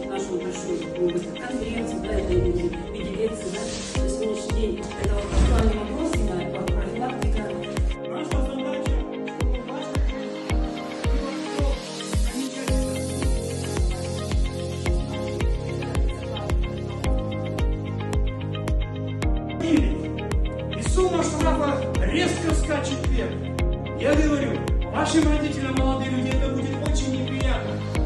нашу большую конференцию, да, это в виде лекции, да, на сегодняшний день это вот актуальный вопрос, именно профилактика. Наша задача, чтобы ваши и сумма штрафа резко скачет вверх. Я говорю, вашим родителям, молодые люди, это будет очень неприятно.